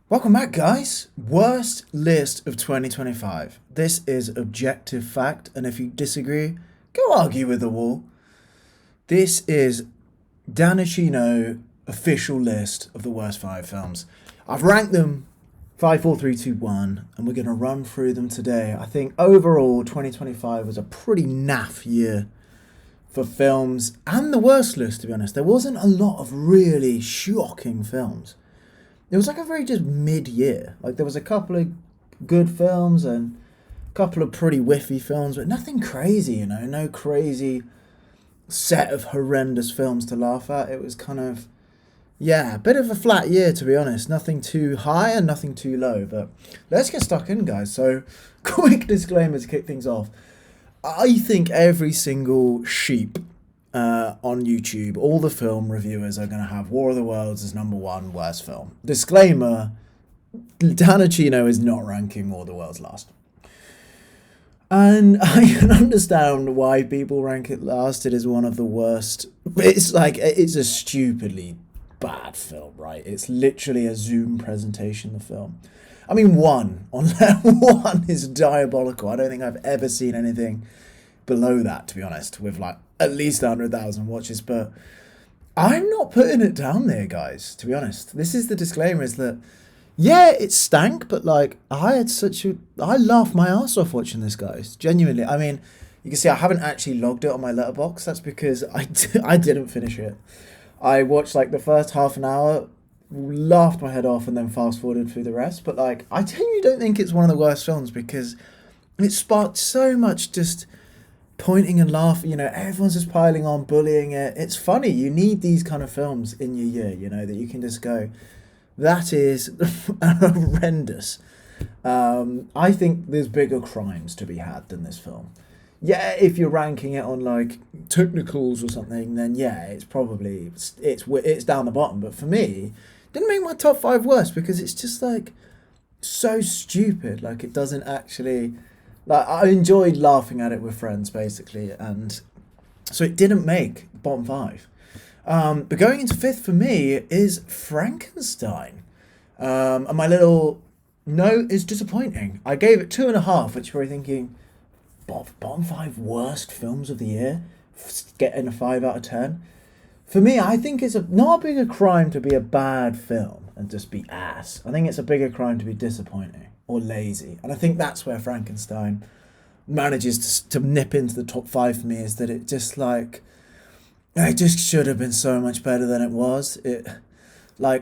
Welcome back, guys. Worst list of 2025. This is objective fact, and if you disagree, go argue with the wall. This is Dannoccino official list of the worst five films. I've ranked them 5, 4, 3, 2, 1, and we're going to run through them today. I think overall, 2025 was a pretty naff year for films and the worst list, to be honest. There wasn't a lot of really shocking films. It was like a very just mid-year. Like there was a couple of good films and a couple of pretty whiffy films, but nothing crazy, no crazy set of horrendous films to laugh at. It was kind of, yeah, a bit of a flat year, to be honest. Nothing too high and nothing too low, but let's get stuck in, guys. So, quick disclaimer to kick things off. I think every single sheep on YouTube, all the film reviewers are going to have War of the Worlds as number one worst film. Disclaimer, Dannoccino is not ranking War of the Worlds last. And I can understand why people rank it last. It is one of the worst. It's a stupidly bad film, right? It's literally a Zoom presentation of film. I mean, one is diabolical. I don't think I've ever seen anything below that, to be honest, with like at least 100,000 watches. But I'm not putting it down there, guys, to be honest. This is the disclaimer, is that, yeah, it stank, but like, I laughed my ass off watching this, guys. Genuinely. I mean, you can see I haven't actually logged it on my letterbox. That's because I didn't finish it. I watched like the first half an hour, laughed my head off, and then fast forwarded through the rest. But like, I genuinely don't think it's one of the worst films because it sparked so much just pointing and laughing. Everyone's just piling on, bullying it. It's funny. You need these kind of films in your year, that you can just go, that is horrendous. I think there's bigger crimes to be had than this film. Yeah, if you're ranking it on like technicals or something, then yeah, it's probably it's down the bottom. But for me, it didn't make my top five worse because it's just like so stupid. Like it doesn't actually. Like I enjoyed laughing at it with friends, basically, and so it didn't make bottom five. But going into fifth for me is Frankenstein, and my little note is disappointing. I gave it 2.5, which you're probably thinking, bottom five worst films of the year, getting a 5 out of 10. For me, I think it's not a bigger crime to be a bad film and just be ass. I think it's a bigger crime to be disappointing or lazy. And I think that's where Frankenstein manages to nip into the top five for me, is that it just should have been so much better than it was.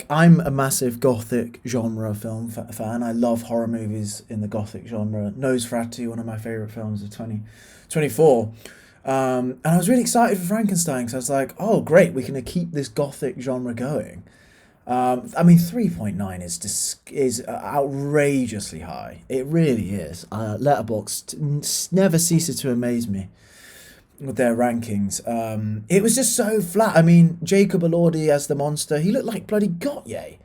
I'm a massive gothic genre film fan. I love horror movies in the gothic genre. Nosferatu, one of my favourite films of 2024. And I was really excited for Frankenstein because I was like, oh, great, we're going to keep this gothic genre going. 3.9 is outrageously high. It really is. Letterboxd never ceases to amaze me with their rankings. It was just so flat. I mean, Jacob Elordi as the monster, he looked like bloody Gautier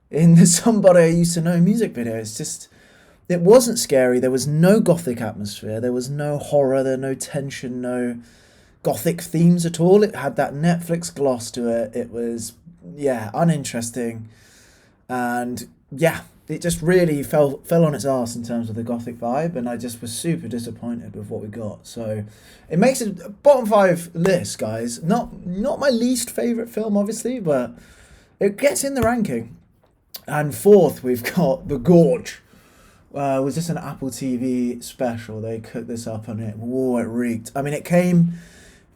in the Somebody I Used to Know music video. It wasn't scary. There was no gothic atmosphere. There was no horror. There was no tension, no gothic themes at all. It had that Netflix gloss to it. It was, yeah, uninteresting. And yeah, it just really fell on its ass in terms of the gothic vibe, and I just was super disappointed with what we got. So it makes a bottom five list, guys. Not my least favourite film, obviously, but it gets in the ranking. And fourth, we've got The Gorge. Was this an Apple TV special? They cooked this up and it reeked. I mean, it came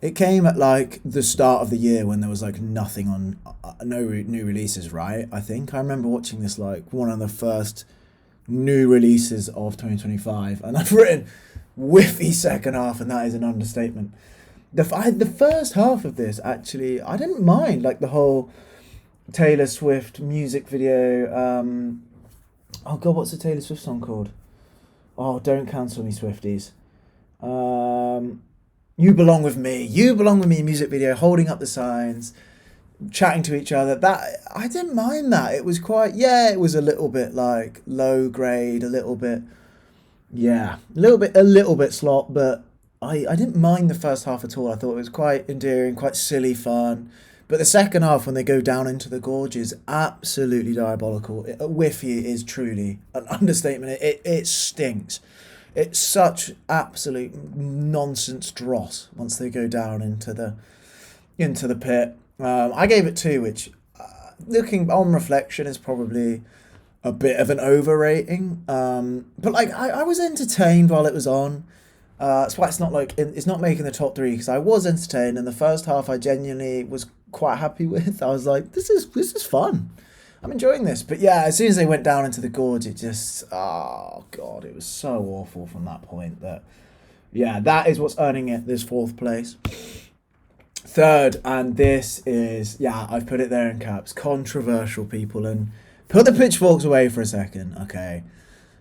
at like the start of the year when there was like nothing on, no new releases, right? I think I remember watching this like one of the first new releases of 2025, and I've written whiffy second half, and that is an understatement. The first half of this, actually, I didn't mind, like the whole Taylor Swift music video. Oh god, what's the Taylor Swift song called? Oh, don't cancel me, Swifties. You Belong With Me. You Belong With Me music video, holding up the signs, chatting to each other. That I didn't mind that. It was quite, yeah, it was a little bit like low grade, a little bit slop, but I didn't mind the first half at all. I thought it was quite endearing, quite silly fun. But the second half, when they go down into the gorge, is absolutely diabolical. Whiffy is truly an understatement. It stinks. It's such absolute nonsense dross once they go down into the pit. I gave it 2, which, looking on reflection, is probably a bit of an overrating. But like I was entertained while it was on. That's why it's not like it's not making the top 3, because I was entertained, and the first half I genuinely was quite happy with. I was like, this is fun. I'm enjoying this. But yeah, as soon as they went down into the gorge, it just, oh god, it was so awful from that point. That, yeah, that is what's earning it this 4th place. Third, and this is, yeah, I've put it there in caps, controversial, people, and put the pitchforks away for a second, okay.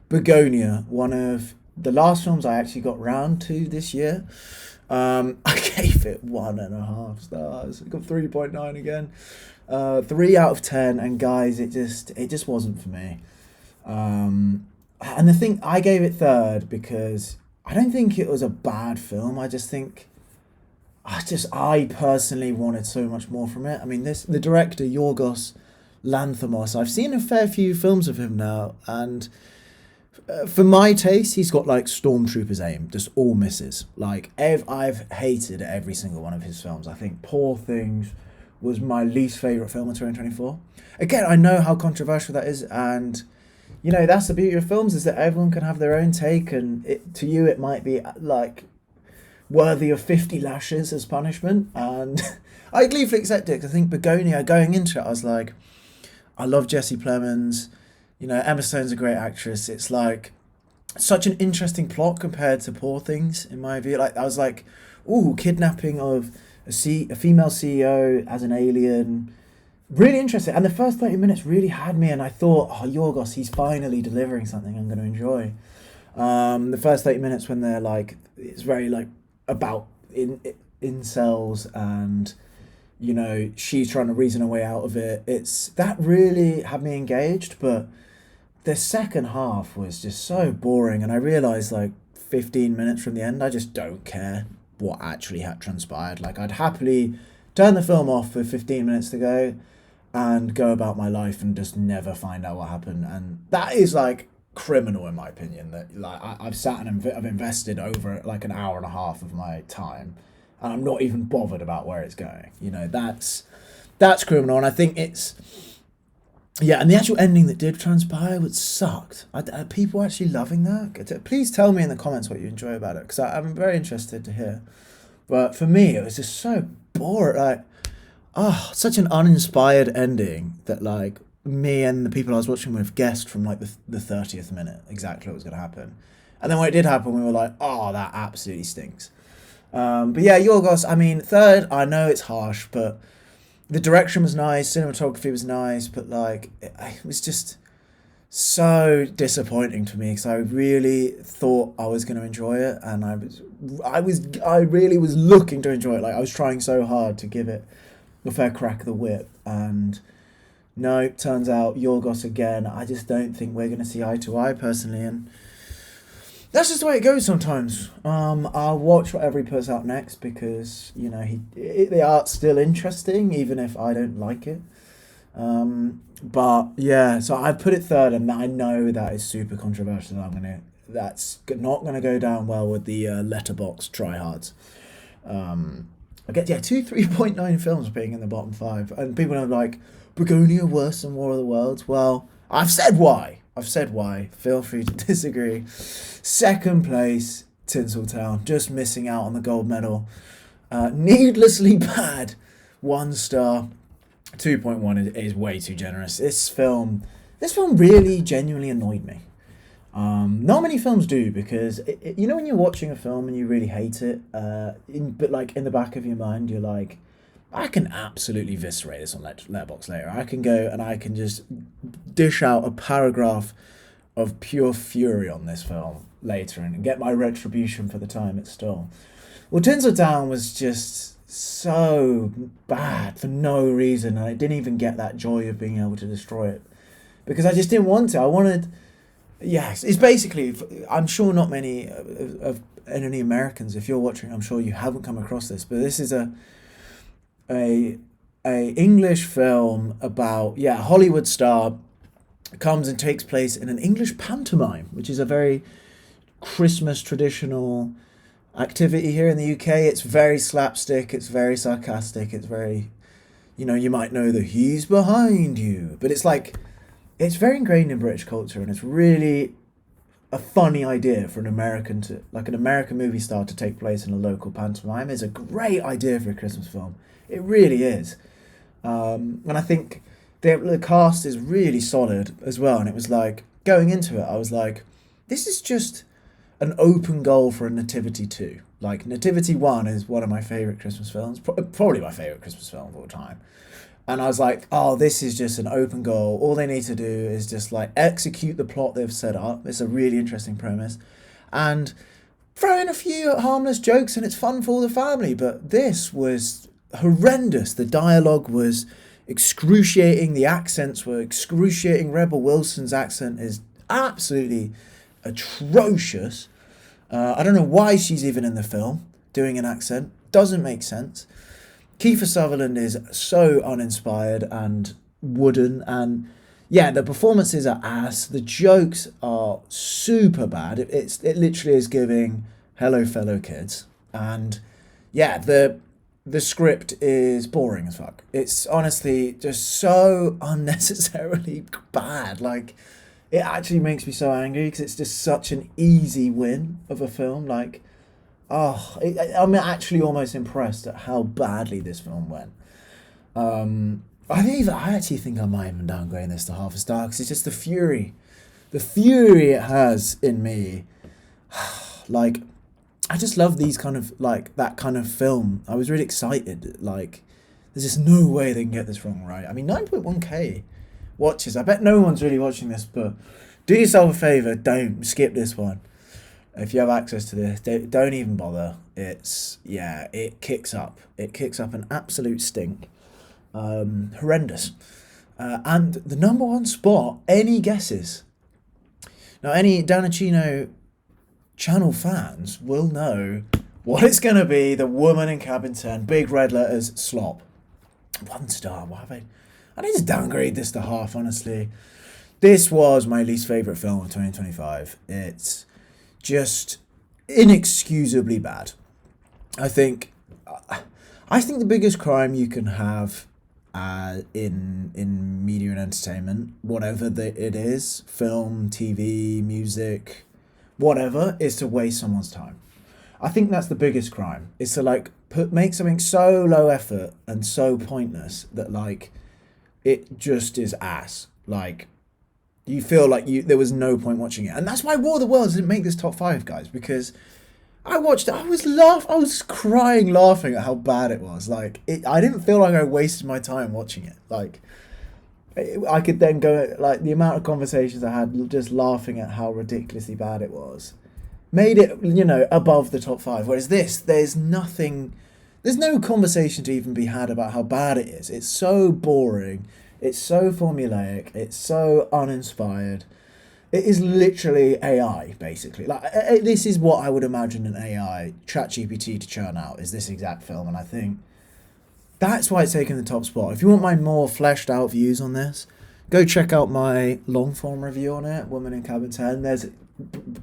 Begonia, one of the last films I actually got round to this year. I gave it 1.5 stars. I got 3.9 again. 3 out of 10, and guys, it just wasn't for me. And the thing, I gave it 3rd because I don't think it was a bad film. I just think I personally wanted so much more from it. I mean, the director, Yorgos Lanthimos, I've seen a fair few films of him now, and for my taste, he's got like Stormtrooper's aim, just all misses. Like, I've hated every single one of his films. I think Poor Things was my least favourite film of 2024. Again, I know how controversial that is, and you know, that's the beauty of films, is that everyone can have their own take, and to you it might be like worthy of 50 lashes as punishment, and I gleefully accept it. I think Begonia, going into it, I was like, I love Jesse Plemons, you know, Emma Stone's a great actress. It's like such an interesting plot compared to Poor Things, in my view. Like, I was like, ooh, kidnapping of a female CEO as an alien, really interesting. And the first 30 minutes really had me, and I thought, oh, Yorgos, he's finally delivering something I'm going to enjoy. The first 30 minutes when they're like, it's very like about incels, and you know, she's trying to reason her way out of it. It's that really had me engaged, but the second half was just so boring, and I realised like 15 minutes from the end, I just don't care what actually had transpired. Like, I'd happily turn the film off with 15 minutes to go and go about my life and just never find out what happened. And that is like criminal, in my opinion. That like I've sat and I've invested over like an hour and a half of my time, and I'm not even bothered about where it's going. You know, that's criminal. And I think it's, yeah, and the actual ending that did transpire, which sucked. Are people actually loving that? Please tell me in the comments what you enjoy about it, because I'm very interested to hear. But for me, it was just so boring. Like, such an uninspired ending that like me and the people I was watching with guessed from like the 30th minute exactly what was going to happen. And then when it did happen, we were like, oh, that absolutely stinks. But yeah, Yorgos, I mean, 3rd, I know it's harsh, but the direction was nice, cinematography was nice, but like it was just so disappointing to me, because I really thought I was going to enjoy it, and I really was looking to enjoy it. Like, I was trying so hard to give it a fair crack of the whip, and no, turns out Yorgos again. I just don't think we're going to see eye to eye personally, and that's just the way it goes sometimes. I'll watch whatever he puts out next, because you know the art's still interesting, even if I don't like it. But yeah, so I put it 3rd, and I know that is super controversial. That's not gonna go down well with the letterbox tryhards. I get 2 3.9 films being in the bottom 5, and people are like, Begonia worse than War of the Worlds. Well, I've said why. Feel free to disagree. 2nd place, Tinseltown, just missing out on the gold medal. Needlessly bad, 1 star. 2.1 is way too generous. This film really genuinely annoyed me. Not many films do, because you know when you're watching a film and you really hate it, but like in the back of your mind you're like, I can absolutely eviscerate this on Letterboxd later. I can go and I can just dish out a paragraph of pure fury on this film later and get my retribution for the time it's stole. Well, Tinseltown was just so bad for no reason, and I didn't even get that joy of being able to destroy it, because I just didn't want to. I wanted, yes, it's basically, I'm sure not many of any Americans, if you're watching, I'm sure you haven't come across this, but this is a a English film about, yeah, a Hollywood star comes and takes place in an English pantomime, which is a very Christmas traditional activity here in the UK. It's very slapstick, it's very sarcastic, it's very, you might know that he's behind you, but it's like, it's very ingrained in British culture, and it's really a funny idea for an American movie star to take place in a local pantomime. Is a great idea for a Christmas film. It really is. And I think the cast is really solid as well. And it was like, going into it, I was like, this is just an open goal for a Nativity 2. Like, Nativity 1 is one of my favourite Christmas films, probably my favourite Christmas film of all time. And I was like, oh, this is just an open goal. All they need to do is just like execute the plot they've set up. It's a really interesting premise. And throw in a few harmless jokes, and it's fun for all the family. But this was horrendous. The dialogue was excruciating. The accents were excruciating. Rebel Wilson's accent is absolutely atrocious. I don't know why she's even in the film doing an accent. Doesn't make sense. Kiefer Sutherland is so uninspired and wooden, and yeah, the performances are ass. The jokes are super bad. It literally is giving hello fellow kids, and yeah, the script is boring as fuck. It's honestly just so unnecessarily bad. Like, it actually makes me so angry because it's just such an easy win of a film. Like, I'm actually almost impressed at how badly this film went. I actually think I might even downgrade this to half a star because it's just the fury it has in me. Like, I just love these kind of, like, that kind of film. I was really excited. Like, there's just no way they can get this wrong, right? I mean, 9.1k watches. I bet no one's really watching this, but do yourself a favour, don't skip this one. If you have access to this, don't even bother. It kicks up. It kicks up an absolute stink. Horrendous. And the number one spot, any guesses? Now, any Dannoccino channel fans will know what it's going to be. The Woman in Cabin 10, big red letters, slop. 1 star. What have I need to downgrade this to half, honestly. This was my least favourite film of 2025. It's just inexcusably bad. I think the biggest crime you can have in media and entertainment, whatever it is, film, TV, music, whatever, is to waste someone's time. I think that's the biggest crime. Is to make something so low effort and so pointless that like it just is ass. Like, you feel like there was no point watching it. And that's why War of the Worlds didn't make this top 5, guys, because I watched it, I was crying laughing at how bad it was. Like, I didn't feel like I wasted my time watching it. Like, I could then go, like, the amount of conversations I had just laughing at how ridiculously bad it was made it, above the top 5. Whereas this, there's no conversation to even be had about how bad it is. It's so boring. It's so formulaic. It's so uninspired. It is literally AI, basically. Like, this is what I would imagine an AI, ChatGPT, to churn out, is this exact film. And I think that's why it's taken the top spot. If you want my more fleshed out views on this, go check out my long form review on it, Woman in Cabin 10.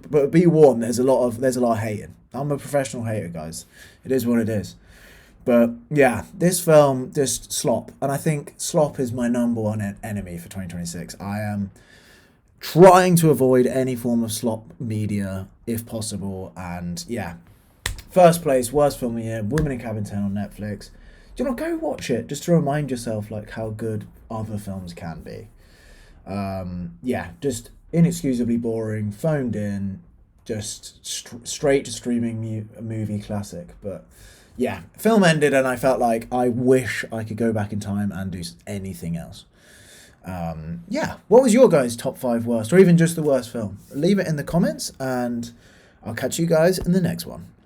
But be warned, there's a lot of hating. I'm a professional hater, guys. It is what it is. But yeah, this film, just slop. And I think slop is my number one enemy for 2026. I am trying to avoid any form of slop media if possible. And yeah, first place, worst film of the year, Women in Cabin 10 on Netflix. Do you know, go watch it just to remind yourself like how good other films can be. Yeah, just inexcusably boring, phoned in, just straight to streaming movie classic. But yeah, film ended and I felt like I wish I could go back in time and do anything else. Yeah, what was your guys' top 5 worst, or even just the worst film? Leave it in the comments and I'll catch you guys in the next one.